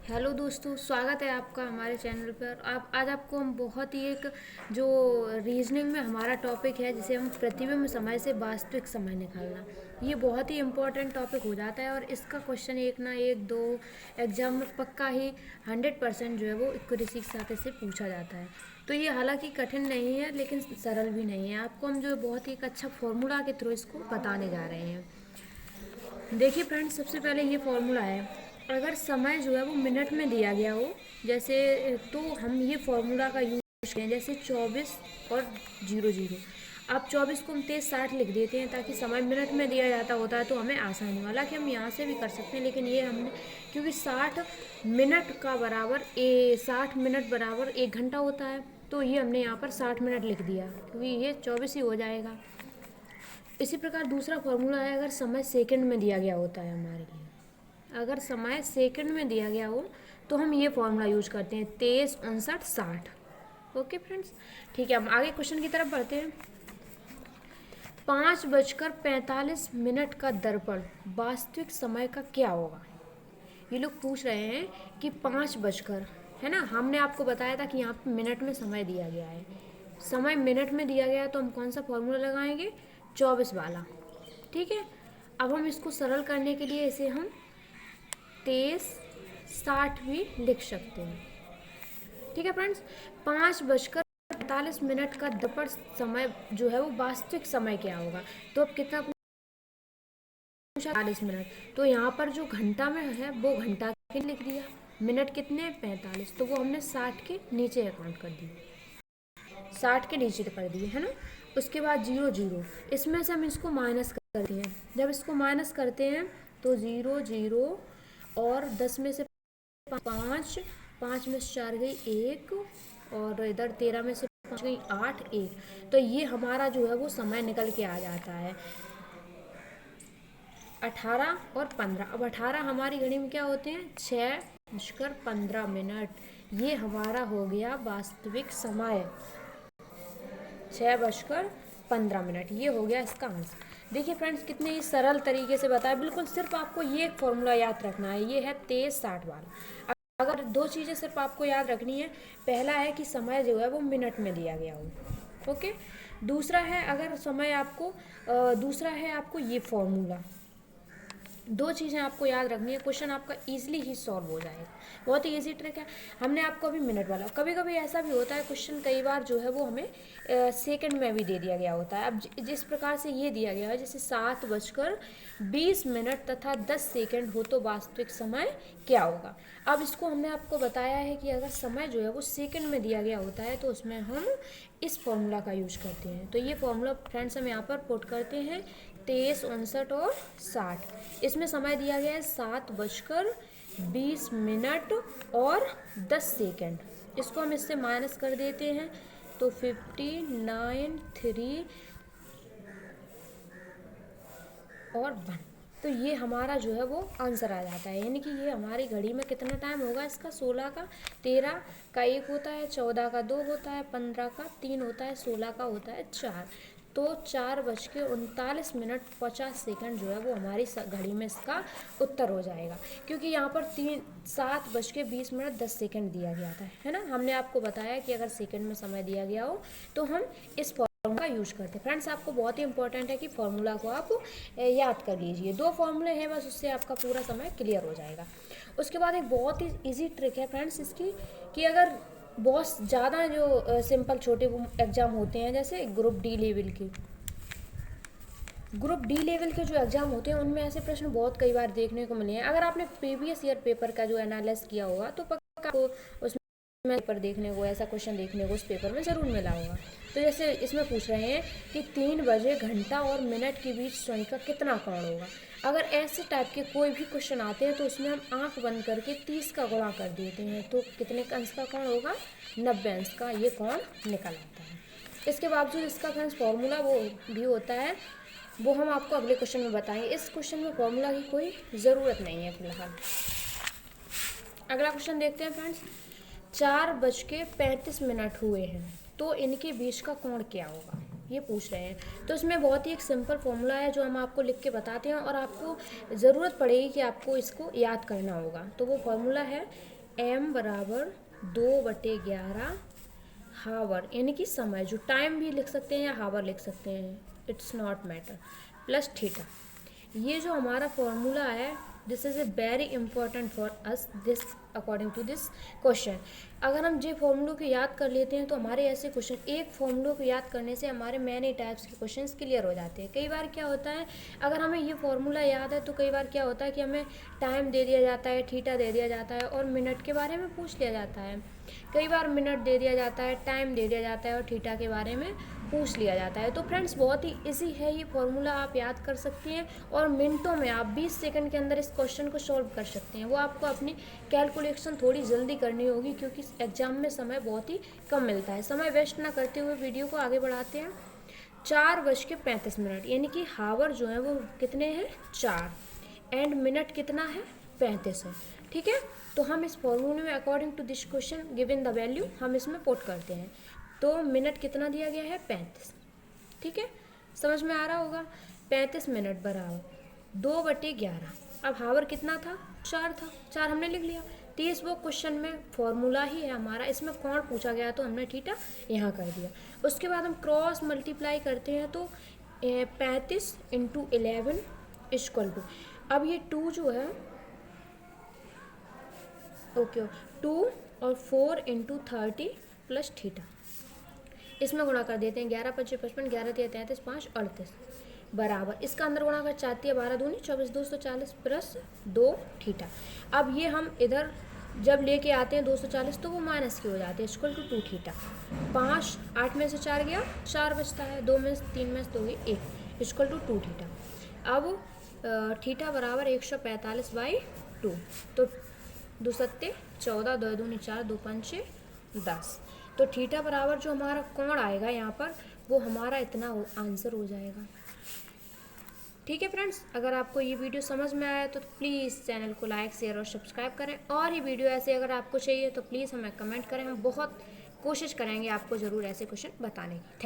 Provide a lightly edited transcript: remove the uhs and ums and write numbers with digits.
Hello दोस्तों, स्वागत है आपका हमारे चैनल पर। आप आज आपको हम बहुत ही एक जो रीजनिंग में हमारा टॉपिक है, जिसे हम प्रतिबिंब समय से वास्तविक समय निकालना, ये बहुत ही इम्पोर्टेंट टॉपिक हो जाता है। और इसका क्वेश्चन एक ना एक दो एग्जाम में पक्का ही 100% जो है वो इक्वेशन के साथ से पूछा जाता है। तो ये हालांकि कठिन नहीं है लेकिन सरल भी नहीं है। आपको हम जो बहुत ही एक अच्छा फॉर्मूला के थ्रू इसको बताने जा रहे हैं। देखिए फ्रेंड्स, सबसे पहले ये फॉर्मूला है। अगर समय जो है वो मिनट में दिया गया हो, जैसे तो हम ये फॉर्मूला का यूज करें, जैसे 24 और 00। आप 24 को हम 23:60 लिख देते हैं ताकि समय मिनट में दिया जाता होता है तो हमें आसानी वाला कि हम यहाँ से भी कर सकते हैं, लेकिन ये हमने क्योंकि 60 मिनट का बराबर 60 मिनट बराबर 1 घंटा होता है, तो ये हमने यहाँ पर 60 मिनट लिख दिया क्योंकि ये 24 ही हो जाएगा। इसी प्रकार दूसरा फॉर्मूला है, अगर समय सेकंड में दिया गया होता है हमारे लिए, अगर समय सेकंड में दिया गया हो तो हम ये फॉर्मूला यूज करते हैं 23, 59, 60। ओके फ्रेंड्स, ठीक है, हम आगे क्वेश्चन की तरफ बढ़ते हैं। 5:45 का दर्पण वास्तविक समय का क्या होगा? ये लोग पूछ रहे हैं कि 5 बजकर, है ना, हमने आपको बताया था कि यहाँ पर मिनट में समय दिया गया है। समय मिनट में दिया गया है तो हम कौन सा फॉर्मूला लगाएंगे? 24 वाला। ठीक है, अब हम इसको सरल करने के लिए इसे हम 23:60 भी लिख सकते हैं। ठीक है फ्रेंड्स, 5:45 का दर्पण समय जो है वो वास्तविक समय क्या होगा? तो अब कितना पूछा? 40 मिनट। तो यहाँ पर जो घंटा में है वो घंटा के लिख दिया, मिनट कितने? 45, तो वो हमने 60 के नीचे अकाउंट कर दिए, 60 के नीचे कर दिए, है ना। उसके बाद 00, इसमें से हम इसको माइनस करते हैं। जब इसको माइनस करते हैं तो 00 और 10 में से 5, 5 में से 4 गई 1, और इधर 13 में से 5 गई 8, 1। तो ये हमारा जो है वो समय निकल के आ जाता है 18 और 15। अब 18 हमारी घड़ी में क्या होते हैं? 6:15। ये हमारा हो गया वास्तविक समय, 6:15। ये हो गया इसका आंसर। देखिए फ्रेंड्स, कितने ही सरल तरीके से बताया, बिल्कुल सिर्फ आपको ये एक फॉर्मूला याद रखना है, ये है 23:60 वाला। अगर दो चीज़ें सिर्फ आपको याद रखनी है, पहला है कि समय जो है वो मिनट में दिया गया हो, ओके। दूसरा है अगर समय आपको दूसरा है आपको ये फॉर्मूला। दो चीज़ें आपको याद रखनी है, क्वेश्चन आपका इजीली ही सॉल्व हो जाएगा। बहुत ही इजी ट्रिक है। हमने आपको अभी मिनट वाला, कभी कभी ऐसा भी होता है क्वेश्चन कई बार जो है वो हमें सेकंड में भी दे दिया गया होता है। अब जिस प्रकार से ये दिया गया है, जैसे 7:20 तथा 10 सेकंड हो तो वास्तविक समय क्या होगा? अब इसको हमने आपको बताया है कि अगर समय जो है वो सेकंड में दिया गया होता है तो उसमें हम इस फॉर्मूला का यूज करते हैं। तो ये फॉर्मूला फ्रेंड्स हम यहाँ पर पुट करते हैं 23, 59 और 60। इसमें समय दिया गया है 7:20 और 10 सेकंड। इसको हम इससे माइनस कर देते हैं तो 59, 3 और 1। तो ये हमारा जो है वो आंसर आ जाता है। यानी कि ये हमारी घड़ी में कितना टाइम होगा इसका? 16 का, 13 का 1 होता है, 14 का 2 होता है, 15 का 3 होता है, 16 का होता है 4। तो 4:39:50 जो है वो हमारी घड़ी में इसका उत्तर हो जाएगा, क्योंकि यहाँ पर 7:20 दिया गया था, है ना। हमने आपको बताया कि अगर सेकंड में समय दिया गया हो तो हम इस फॉर्मूला का यूज करते हैं। फ्रेंड्स, आपको बहुत ही इंपॉर्टेंट है कि फॉर्मूला को आप याद कर लीजिए। 2 फॉर्मूले हैं बस, उससे आपका पूरा समय क्लियर हो जाएगा। उसके बाद एक बहुत ही इजी ट्रिक है फ्रेंड्स इसकी, कि अगर बहुत ज़्यादा जो सिंपल छोटे एग्जाम होते हैं, जैसे ग्रुप डी लेवल के जो एग्जाम होते हैं, उनमें ऐसे प्रश्न बहुत कई बार देखने को मिले हैं। अगर आपने प्रीवियस ईयर पेपर का जो एनालिसिस किया होगा तो पक्का को उसमें पेपर देखने को, ऐसा क्वेश्चन देखने को उस पेपर में ज़रूर मिला होगा। तो जैसे इसमें पूछ रहे हैं कि 3 बजे घंटा और मिनट के बीच स्वयं का कितना कोण होगा। अगर ऐसे टाइप के कोई भी क्वेश्चन आते हैं तो उसमें हम आंख बंद करके 30 का गुणा कर देते हैं, तो कितने अंश का कोण होगा? 90 अंश का ये कोण निकल आता है। इसके बावजूद इसका फ्रेंड्स फॉर्मूला वो भी होता है, वो हम आपको अगले क्वेश्चन में बताएंगे। इस क्वेश्चन में फॉर्मूला की कोई ज़रूरत नहीं है फिलहाल। अगला क्वेश्चन देखते हैं फ्रेंड्स। 4:35 हुए हैं तो इनके बीच का कोण क्या होगा, ये पूछ रहे हैं। तो इसमें बहुत ही एक सिंपल फॉर्मूला है जो हम आपको लिख के बताते हैं, और आपको ज़रूरत पड़ेगी कि आपको इसको याद करना होगा। तो वो फॉर्मूला है m बराबर 2/11 हावर, यानी कि समय, जो टाइम भी लिख सकते हैं या हावर लिख सकते हैं, it's not matter, plus theta. ये जो हमारा फॉर्मूला है, this is a very important for us this according to this question. अगर हम ये फॉर्मूलों को याद कर लेते हैं तो हमारे ऐसे क्वेश्चन, एक फॉर्मूलों को याद करने से हमारे मैनी टाइप्स के क्वेश्चंस क्लियर हो जाते हैं। कई बार क्या होता है, अगर हमें ये फॉर्मूला याद है तो कई बार क्या होता है कि हमें टाइम दे दिया जाता है, थीटा दे दिया जाता है और मिनट के बारे में पूछ लिया जाता है। कई बार मिनट दे दिया जाता है, टाइम दे दिया जाता है और थीटा के बारे में पूछ लिया जाता है। तो फ्रेंड्स बहुत ही इजी है ये फॉर्मूला, आप याद कर सकती हैं और मिनटों में आप 20 सेकंड के अंदर इस क्वेश्चन को सॉल्व कर सकते हैं। वो आपको अपनी कैलकुलेशन थोड़ी जल्दी करनी होगी क्योंकि एग्जाम में समय बहुत ही कम मिलता है। समय वेस्ट ना करते हुए वीडियो को आगे बढ़ाते हैं। 4:35, यानी कि हावर जो है वो कितने हैं, 4, एंड मिनट कितना है, 35 है। ठीक है, तो हम इस फॉर्मूले में according to this question given the value हम इसमें पुट करते हैं। तो मिनट कितना दिया गया है, 35। ठीक है, समझ में आ रहा होगा। 35 मिनट बराबर 2/11। अब हावर कितना था, 4 था, 4 हमने लिख लिया। 30 वो क्वेश्चन में फॉर्मूला ही है हमारा, इसमें कोण पूछा गया तो हमने थीटा यहाँ कर दिया। उसके बाद हम क्रॉस मल्टीप्लाई करते हैं तो 35 × 11 इक्वल टू, अब ये 2 जो है, ओके, 2 और 4 × 30 प्लस थीटा, इसमें गुणा कर देते हैं। 11 × 5 = 55, 11 × 3 = 33, 5 = 38 बराबर, इसका अंदर गुणा कर 4 × 12 = 24, 240 प्लस 2 थीटा। अब ये हम इधर जब लेके आते हैं 240 तो वो माइनस के हो जाते हैं, इक्वल टू 2 थीटा। 5, 8 में से 4 गया, 4 बचता है, 2 में से 3 में से 2 गई, 1 इक्वल टू 2 थीटा। अब थीटा बराबर 145/2, तो 2 सत्ते 14, 2 दूनी 4, 2 पंचे 10। तो थीटा बराबर जो हमारा कोण आएगा यहाँ पर वो हमारा इतना आंसर हो जाएगा। ठीक है फ्रेंड्स, अगर आपको ये वीडियो समझ में आया तो प्लीज़ चैनल को लाइक, शेयर और सब्सक्राइब करें। और ये वीडियो ऐसे अगर आपको चाहिए तो प्लीज़ हमें कमेंट करें, हम बहुत कोशिश करेंगे आपको ज़रूर ऐसे क्वेश्चन बताने की।